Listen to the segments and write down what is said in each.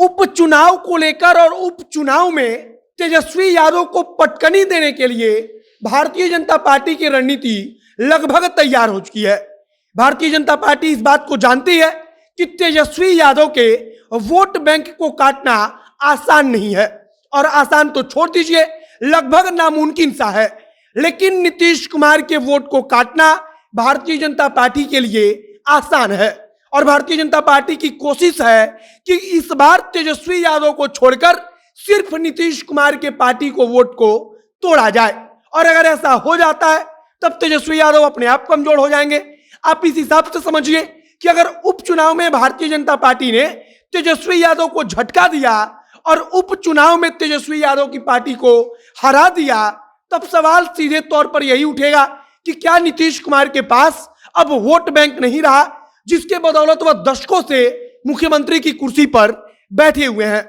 उपचुनाव को लेकर और उपचुनाव में तेजस्वी यादव को पटकनी देने के लिए भारतीय जनता पार्टी की रणनीति लगभग तैयार हो चुकी है। भारतीय जनता पार्टी इस बात को जानती है कि तेजस्वी यादव के वोट बैंक को काटना आसान नहीं है, और आसान तो छोड़ दीजिए, लगभग नामुमकिन सा है। लेकिन नीतीश कुमार के वोट को काटना भारतीय जनता पार्टी के लिए आसान है, और भारतीय जनता पार्टी की कोशिश है कि इस बार तेजस्वी यादव को छोड़कर सिर्फ नीतीश कुमार के पार्टी को वोट को तोड़ा जाए। और अगर ऐसा हो जाता है तब तेजस्वी यादव अपने आप कमजोर हो जाएंगे। आप इस हिसाब से समझिए कि अगर उपचुनाव में भारतीय जनता पार्टी ने तेजस्वी यादव को झटका दिया और उपचुनाव में तेजस्वी यादव की पार्टी को हरा दिया, तब सवाल सीधे तौर पर यही उठेगा कि क्या नीतीश कुमार के पास अब वोट बैंक नहीं रहा, जिसके बदौलत वह दशकों से मुख्यमंत्री की कुर्सी पर बैठे हुए हैं।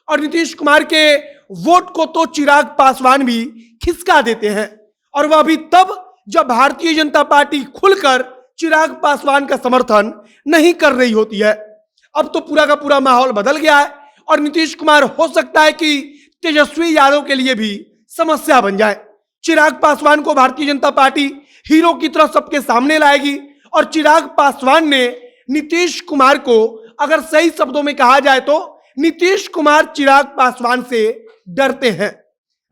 और नीतीश कुमार के वोट को तो चिराग पासवान भी खिसका देते हैं, और वह भी तब जब भारतीय जनता पार्टी खुलकर चिराग पासवान का समर्थन नहीं कर रही होती है। अब तो पूरा का पूरा माहौल बदल गया है, और नीतीश कुमार हो सकता है कि तेजस्वी यादव के लिए भी समस्या बन जाए। चिराग पासवान को भारतीय जनता पार्टी हीरो की तरह सबके सामने लाएगी, और चिराग पासवान ने नीतीश कुमार को, अगर सही शब्दों में कहा जाए तो नीतीश कुमार चिराग पासवान से डरते हैं।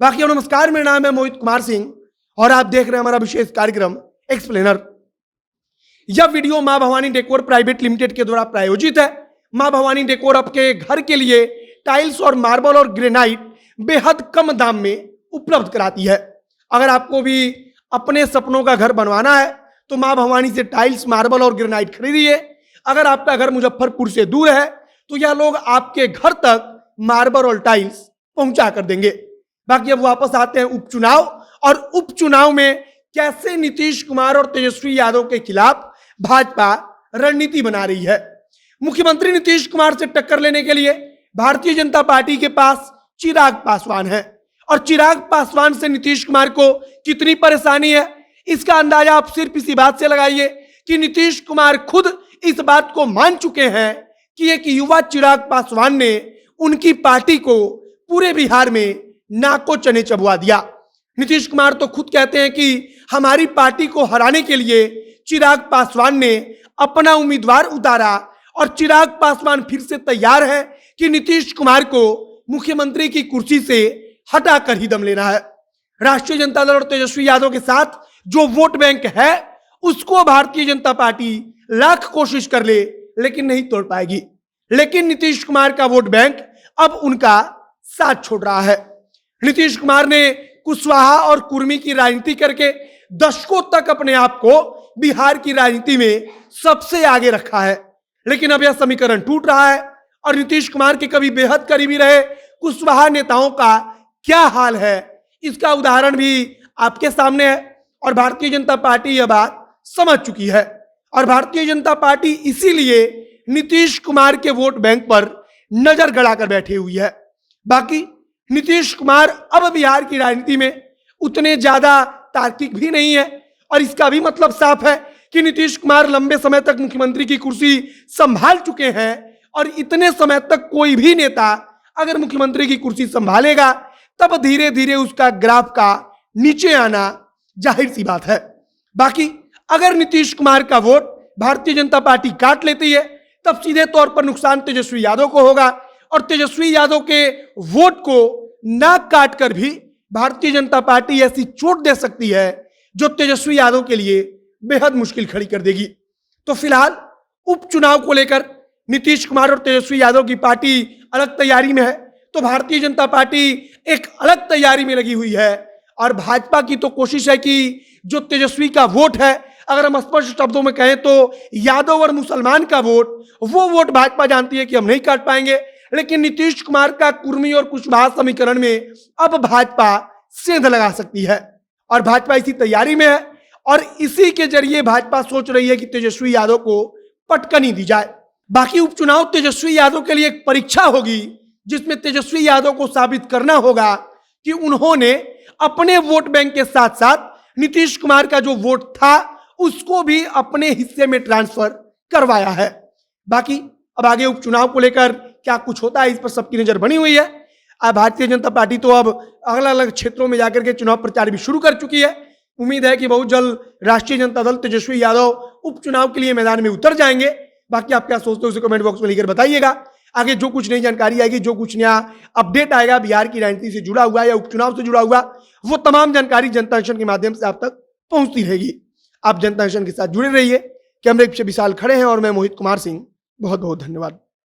बाकी नमस्कार, मेरा नाम है मोहित कुमार सिंह और आप देख रहे हैं हमारा विशेष कार्यक्रम एक्सप्लेनर। यह वीडियो मां भवानी डेकोर प्राइवेट लिमिटेड के द्वारा प्रायोजित है। मां भवानी डेकोर आपके घर के लिए टाइल्स और मार्बल और ग्रेनाइट बेहद कम दाम में उपलब्ध कराती है। अगर आपको भी अपने सपनों का घर बनवाना है तो मां भवानी से टाइल्स, मार्बल और ग्रेनाइट खरीदिए। अगर आपका घर मुजफ्फरपुर से दूर है तो यह लोग आपके घर तक मार्बल और टाइल्स पहुंचा कर देंगे। बाकी अब वापस आते हैं उपचुनाव, और उपचुनाव में कैसे नीतीश कुमार और तेजस्वी यादव के खिलाफ भाजपा रणनीति बना रही है। मुख्यमंत्री नीतीश कुमार से टक्कर लेने के लिए भारतीय जनता पार्टी के पास चिराग पासवान है, और चिराग पासवान से नीतीश कुमार को कितनी परेशानी है इसका अंदाजा आप सिर्फ इसी बात से लगाइए कि नीतीश कुमार खुद इस बात को मान चुके हैं कि एक युवा चिराग पासवान ने उनकी पार्टी को पूरे बिहार में नाको चने चबवा दिया। नीतीश कुमार तो खुद कहते हैं कि हमारी पार्टी को हराने के लिए चिराग पासवान ने अपना उम्मीदवार उतारा, और चिराग पासवान फिर से तैयार है कि नीतीश कुमार को मुख्यमंत्री की कुर्सी से हटाकर ही दम लेना है। राष्ट्रीय जनता दल और तेजस्वी यादव के साथ जो वोट बैंक है उसको भारतीय जनता पार्टी लाख कोशिश कर ले लेकिन नहीं तोड़ पाएगी। लेकिन नीतीश कुमार का वोट बैंक अब उनका साथ छोड़ रहा है। नीतीश कुमार ने कुशवाहा और कुर्मी की राजनीति करके दशकों तक अपने आप को बिहार की राजनीति में सबसे आगे रखा है, लेकिन अब यह समीकरण टूट रहा है, और नीतीश कुमार के कभी बेहद करीबी रहे कुशवाहा नेताओं का क्या हाल है इसका उदाहरण भी आपके सामने है। और भारतीय जनता पार्टी यह बात समझ चुकी है, और भारतीय जनता पार्टी इसीलिए नीतीश कुमार के वोट बैंक पर नजर गड़ाकर बैठी हुई है। बाकी नीतीश कुमार अब बिहार की राजनीति में उतने ज्यादा तार्किक भी नहीं है, और इसका भी मतलब साफ है कि नीतीश कुमार लंबे समय तक मुख्यमंत्री की कुर्सी संभाल चुके हैं, और इतने समय तक कोई भी नेता अगर मुख्यमंत्री की कुर्सी संभालेगा तब धीरे धीरे उसका ग्राफ का नीचे आना जाहिर सी बात है। बाकी अगर नीतीश कुमार का वोट भारतीय जनता पार्टी काट लेती है तब सीधे तौर पर नुकसान तेजस्वी यादव को होगा, और तेजस्वी यादव के वोट को ना काट कर भी भारतीय जनता पार्टी ऐसी चोट दे सकती है जो तेजस्वी यादव के लिए बेहद मुश्किल खड़ी कर देगी। तो फिलहाल उपचुनाव को लेकर नीतीश कुमार और तेजस्वी यादव की पार्टी अलग तैयारी में है, तो भारतीय जनता पार्टी एक अलग तैयारी में लगी हुई है। और भाजपा की तो कोशिश है कि जो तेजस्वी का वोट है, अगर हम स्पष्ट शब्दों में कहें तो यादव और मुसलमान का वोट, वो वोट भाजपा जानती है कि हम नहीं काट पाएंगे, लेकिन नीतीश कुमार का कुर्मी और कुशवाहा समीकरण में अब भाजपा सेंध लगा सकती है, और भाजपा इसी तैयारी में है, और इसी के जरिए भाजपा सोच रही है कि तेजस्वी यादव को पटकनी दी जाए। बाकी उपचुनाव तेजस्वी यादव के लिए एक परीक्षा होगी, जिसमें तेजस्वी यादव को साबित करना होगा कि उन्होंने अपने वोट बैंक के साथ साथ नीतीश कुमार का जो वोट था उसको भी अपने हिस्से में ट्रांसफर करवाया है। बाकी अब आगे उपचुनाव को लेकर क्या कुछ होता है, इस पर सबकी नजर बनी हुई है। अब भारतीय जनता पार्टी तो अब अलग अलग क्षेत्रों में जाकर के चुनाव प्रचार भी शुरू कर चुकी है। उम्मीद है कि बहुत जल्द राष्ट्रीय जनता दल तेजस्वी यादव उपचुनाव के लिए मैदान में उतर जाएंगे। बाकी आप क्या सोचते हो उसे कमेंट बॉक्स में लिखकर बताइएगा। आगे जो कुछ नई जानकारी आएगी, जो कुछ नया अपडेट आएगा बिहार की राजनीति से जुड़ा हुआ या उपचुनाव से जुड़ा हुआ, वो तमाम जानकारी जनता एक्शन के माध्यम से आप तक पहुंचती रहेगी। आप जनता एक्शन के साथ जुड़े रहिए। कैमरे पीछे विशाल खड़े हैं और मैं मोहित कुमार सिंह। बहुत बहुत धन्यवाद।